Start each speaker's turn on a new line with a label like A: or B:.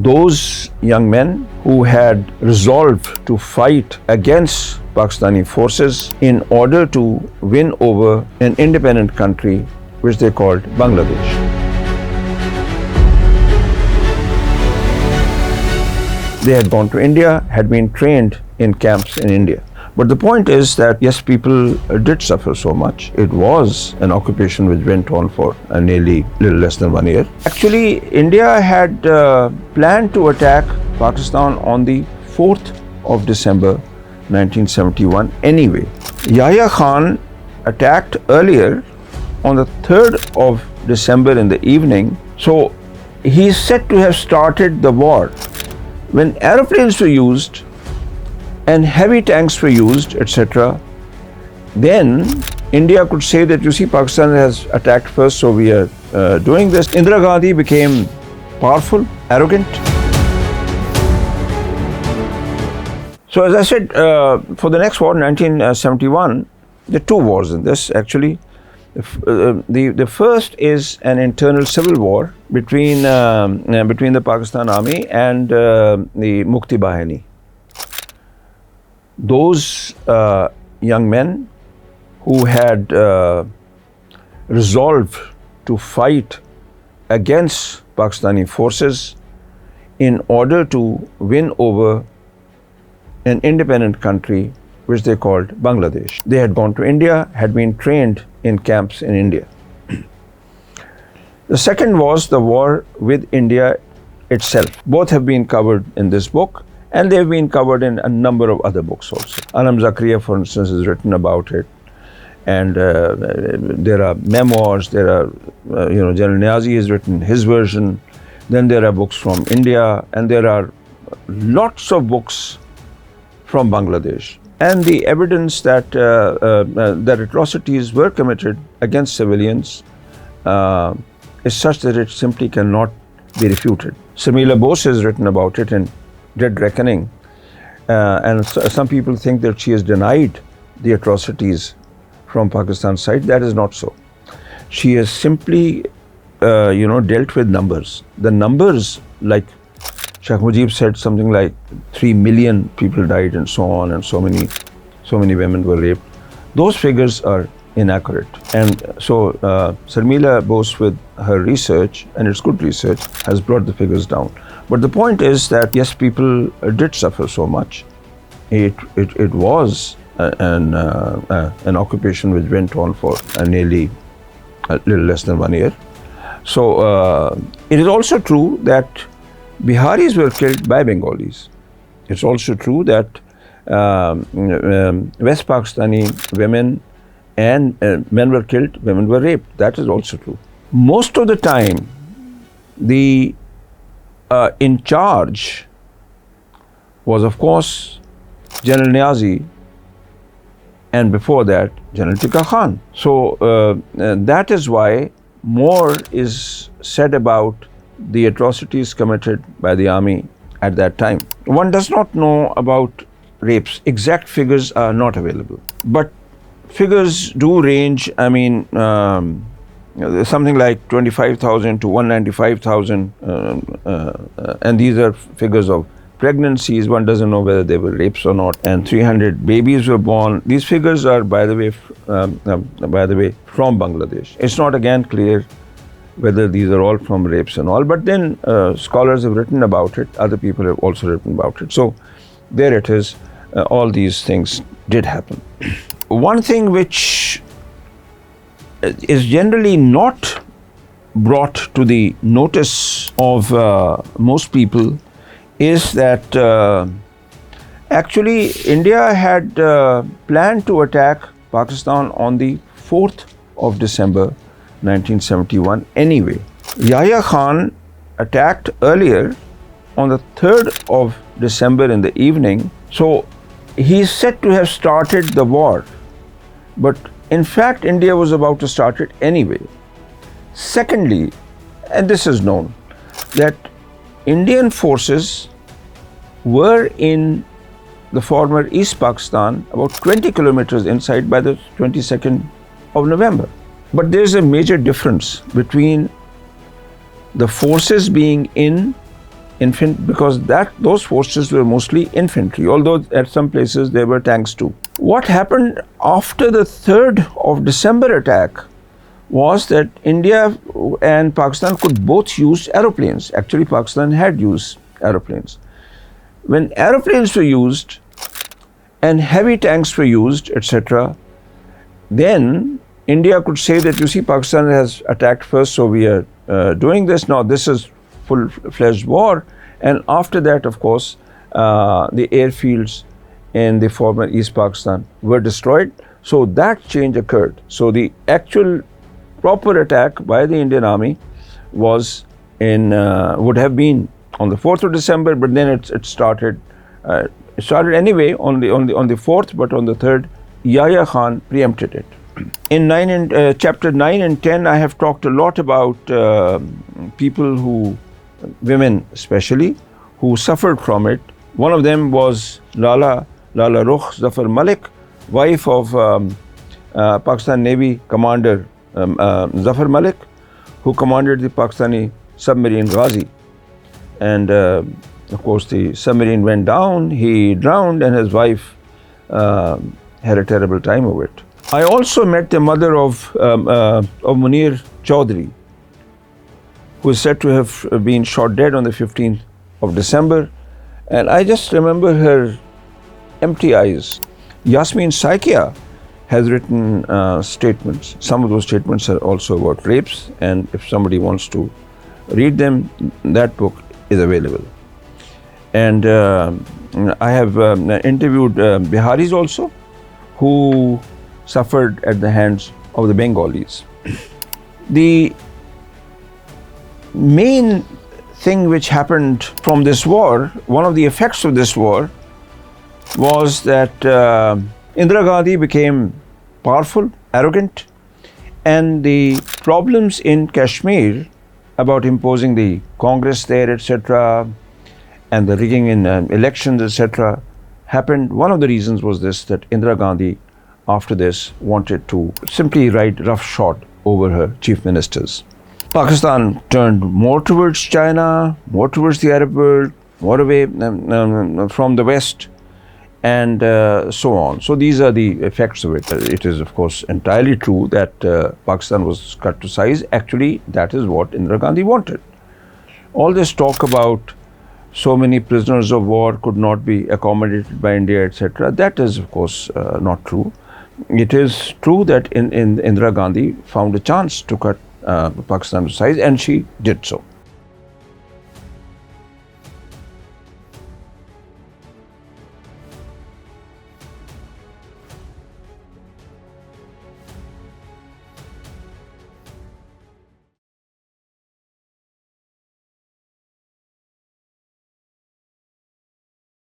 A: those young men who had resolved to fight against Pakistani forces in order to win over an independent country which they called Bangladesh. They had gone to India, had been trained in camps in India. But the point is that, yes, people did suffer so much. It was an occupation which went on for nearly little less than 1 year. Actually, India had planned to attack Pakistan on the 4th of December 1971 anyway. Yahya Khan attacked earlier on the 3rd of December in the evening. So he is said to have started the war when aeroplanes were used and heavy tanks were used, etc. Then India could say that, you see, Pakistan has attacked first, so we are doing this. Indira Gandhi became powerful, arrogant. So as I said, for the next war, 1971, there are two wars in this actually. The first is an internal civil war between the Pakistan Army and the Mukhti Bahini. Those young men who had resolved to fight against Pakistani forces in order to win over an independent country which they called Bangladesh. They had gone to India, had been trained in camps in India. The second was the war with India itself. Both have been covered in this book, and they've been covered in a number of other books also. Alam Zakaria, for instance, has written about it. And there are memoirs, there are, General Niazi has written his version. Then there are books from India, and there are lots of books from Bangladesh. And the evidence that that atrocities were committed against civilians is such that it simply cannot be refuted. Samila Bose has written about it in Dead Reckoning, and some people think that she has denied the atrocities from Pakistan's side. That is not so. She has simply, dealt with numbers. The numbers, like Sheikh Mujib said, something like 3 million people died and so on, and so many women were raped. Those figures are inaccurate. And so Sarmila Bose, with her research, and it's good research, has brought the figures down. But the point is that, yes, people did suffer so much. It was an occupation which went on for nearly a little less than 1 year. So it is also true that Biharis were killed by Bengalis. It's also true that West Pakistani women and men were killed, women were raped. That is also true. Most of the time, the in charge was, of course, General Niazi, and before that, General Tariq Rahman. So that is why more is said about the atrocities committed by the army at that time. One does not know about rapes. Exact figures are not available. But figures do range, something like 25,000 to 195,000, and these are figures of pregnancies. One doesn't know whether they were rapes or not, and 300 babies were born. These figures are, by the way, from Bangladesh. It's not again clear whether these are all from rapes and all, but then scholars have written about it. Other people have also written about it. So there it is. All these things did happen. One thing which is generally not brought to the notice of most people is that actually India had planned to attack Pakistan on the 4th of December 1971 anyway. Yahya Khan attacked earlier on the 3rd of December in the evening. So he is said to have started the war, but in fact India was about to start it anyway. Secondly, and this is known, that Indian forces were in the former East Pakistan, about 20 kilometers inside, by the 22nd of November. But there's a major difference between the forces being in because those forces were mostly infantry, although at some places there were tanks too. What happened after the 3rd of December attack was that India and Pakistan could both use aeroplanes. Actually, Pakistan had used aeroplanes. When aeroplanes were used and heavy tanks were used, etc., then India could say that, you see, Pakistan has attacked first, so we are doing this. Now this is full-fledged war. And after that, of course, the airfields in the former East Pakistan were destroyed. So that change occurred. So the actual proper attack by the Indian Army was would have been on the 4th of December, but then it started. It started anyway on the 4th, but on the 3rd, Yahya Khan preempted it. In chapter 9 and 10, I have talked a lot about people women especially, who suffered from it. One of them was Lala Rukh Zafar Malik, wife of Pakistan Navy Commander Zafar Malik, who commanded the Pakistani submarine Ghazi. And of course, the submarine went down, he drowned, and his wife had a terrible time of it. I also met the mother of Munir Chaudhry, who is said to have been shot dead on the 15th of December. And I just remember her empty eyes. Yasmin Saikia has written statements. Some of those statements are also about rapes, and if somebody wants to read them, that book is available. And I have interviewed Biharis also, who suffered at the hands of the Bengalis. The main thing which happened from this war, one of the effects of this war, was that Indira Gandhi became powerful, arrogant, and the problems in Kashmir about imposing the Congress there, etc., and the rigging in elections, etc., happened. One of the reasons was this, that Indira Gandhi, after this, wanted to simply ride roughshod over her chief ministers. Pakistan turned more towards China, more towards the Arab world, more away from the West, and so on. So these are the effects of it. It is, of course, entirely true that Pakistan was cut to size. Actually, that is what Indira Gandhi wanted. All this talk about so many prisoners of war could not be accommodated by India, etc., that is, of course, not true. It is true that Indira Gandhi found a chance to cut Pakistan to size, and she did so.